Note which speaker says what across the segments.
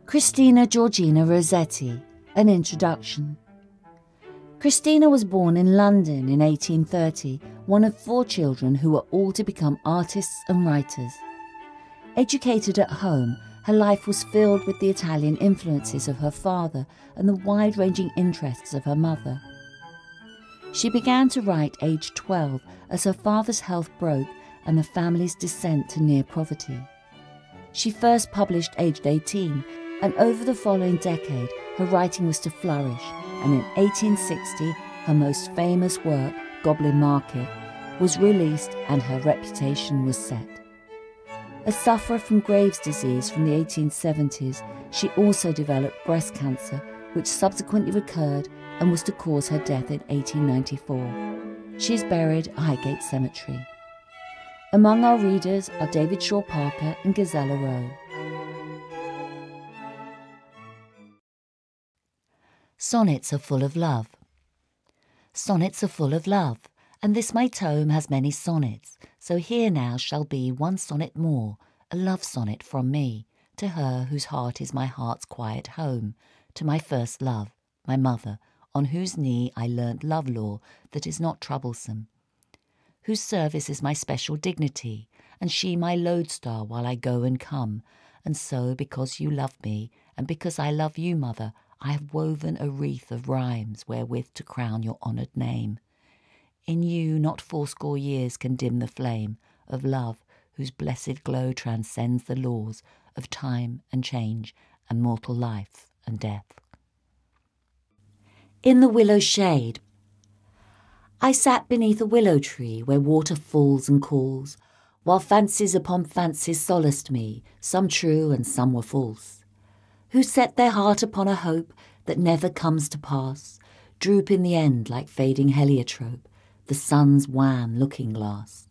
Speaker 1: Christina Georgina Rossetti, an introduction. Christina was born in London in 1830, one of 4 children who were all to become artists and writers. Educated at home, her life was filled with the Italian influences of her father and the wide-ranging interests of her mother. She began to write aged 12 as her father's health broke and the family's descent to near poverty. She first published aged 18, and over the following decade her writing was to flourish, and in 1860 her most famous work, Goblin Market, was released and her reputation was set. A sufferer from Graves' disease from the 1870s, she also developed breast cancer, which subsequently recurred and was to cause her death in 1894. She is buried at Highgate Cemetery. Among our readers are David Shaw Parker and Gazella Rowe. Sonnets are full of love. Sonnets are full of love, and this my tome has many sonnets, so here now shall be one sonnet more, a love sonnet from me, to her whose heart is my heart's quiet home, to my first love, my mother, on whose knee I learnt love-lore that is not troublesome, whose service is my special dignity, and she my lodestar while I go and come, and so because you love me, and because I love you, mother, I have woven a wreath of rhymes wherewith to crown your honoured name. In you not 80 years can dim the flame of love, whose blessed glow transcends the laws of time and change and mortal life and death. In the willow shade. I sat beneath a willow tree where water falls and calls, while fancies upon fancies solaced me, some true and some were false. Who set their heart upon a hope that never comes to pass, droop in the end like fading heliotrope, the sun's wan looking-glass.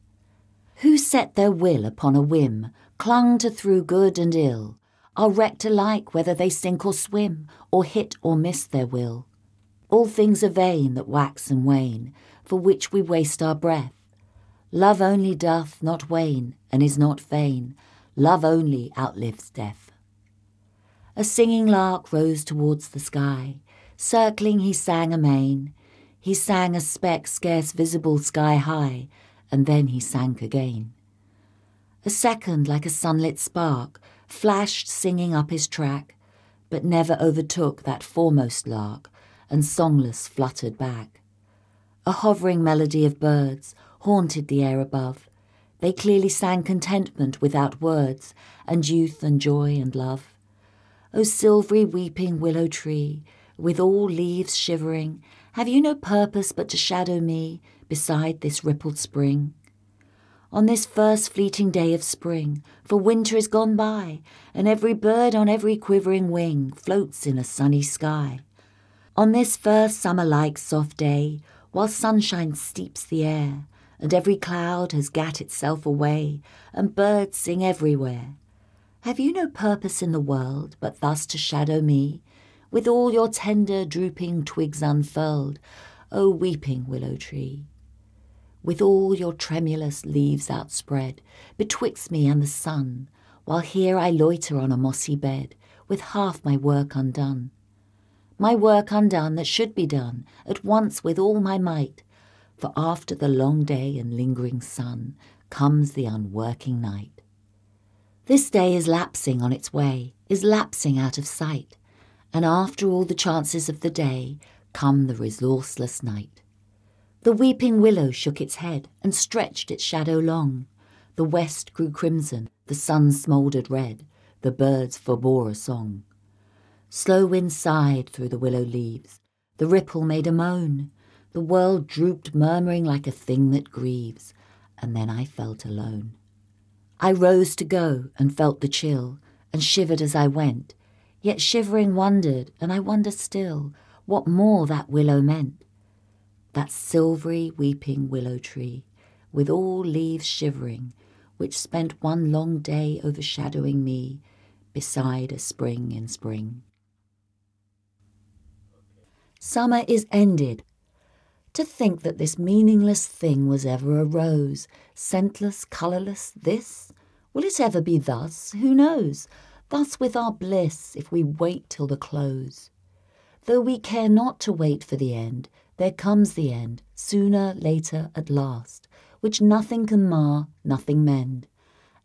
Speaker 1: Who set their will upon a whim, clung to through good and ill, are wrecked alike whether they sink or swim, or hit or miss their will. All things are vain that wax and wane, for which we waste our breath. Love only doth not wane, and is not vain, love only outlives death. A singing lark rose towards the sky, circling he sang amain. He sang a speck scarce visible sky high, and then he sank again. A second like a sunlit spark flashed singing up his track, but never overtook that foremost lark, and songless fluttered back. A hovering melody of birds haunted the air above. They clearly sang contentment without words, and youth and joy and love. O silvery weeping willow tree, with all leaves shivering, have you no purpose but to shadow me beside this rippled spring? On this first fleeting day of spring, for winter is gone by, and every bird on every quivering wing floats in a sunny sky. On this first summer-like soft day, while sunshine steeps the air, and every cloud has gat itself away, and birds sing everywhere, have you no purpose in the world but thus to shadow me, with all your tender drooping twigs unfurled, O weeping willow tree? With all your tremulous leaves outspread, betwixt me and the sun, while here I loiter on a mossy bed, with half my work undone. My work undone that should be done at once with all my might, for after the long day and lingering sun comes the unworking night. This day is lapsing on its way, is lapsing out of sight, and after all the chances of the day come the resourceless night. The weeping willow shook its head and stretched its shadow long. The west grew crimson, the sun smouldered red, the birds forbore a song. Slow wind sighed through the willow leaves, the ripple made a moan, the world drooped murmuring like a thing that grieves, and then I felt alone. I rose to go and felt the chill, and shivered as I went, yet shivering wondered, and I wonder still, what more that willow meant. That silvery weeping willow tree, with all leaves shivering, which spent one long day overshadowing me, beside a spring in spring. Summer is ended. To think that this meaningless thing was ever a rose, scentless, colourless, this? Will it ever be thus? Who knows? Thus with our bliss, if we wait till the close. Though we care not to wait for the end, there comes the end, sooner, later, at last, which nothing can mar, nothing mend.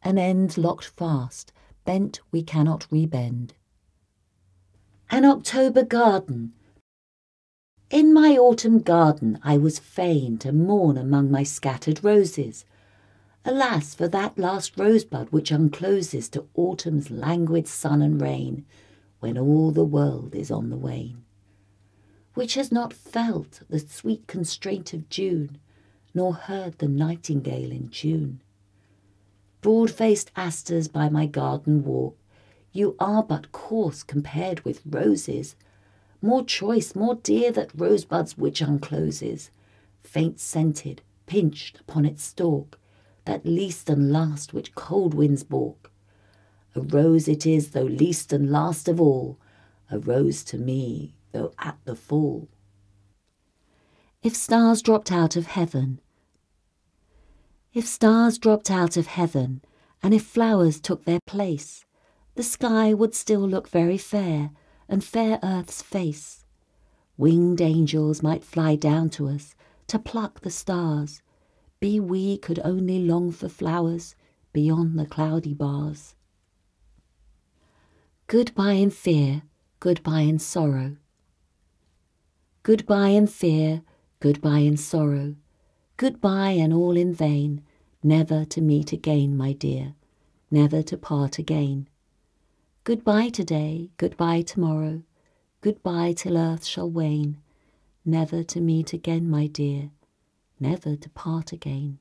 Speaker 1: An end locked fast, bent we cannot rebend. An October garden. In my autumn garden I was fain to mourn among my scattered roses. Alas for that last rosebud which uncloses to autumn's languid sun and rain, when all the world is on the wane. Which has not felt the sweet constraint of June, nor heard the nightingale in tune. Broad-faced asters by my garden walk, you are but coarse compared with roses, more choice, more dear that rosebuds which uncloses, faint-scented, pinched upon its stalk, that least and last which cold winds balk. A rose it is, though least and last of all, a rose to me, though at the fall. If stars dropped out of heaven. If stars dropped out of heaven, and if flowers took their place, the sky would still look very fair, and fair earth's face. Winged angels might fly down to us, to pluck the stars, be we could only long for flowers beyond the cloudy bars. Goodbye in fear, goodbye in sorrow. Goodbye in fear, goodbye in sorrow. Goodbye and all in vain, never to meet again, my dear, never to part again. Goodbye today, goodbye tomorrow, goodbye till earth shall wane, never to meet again, my dear, never to part again.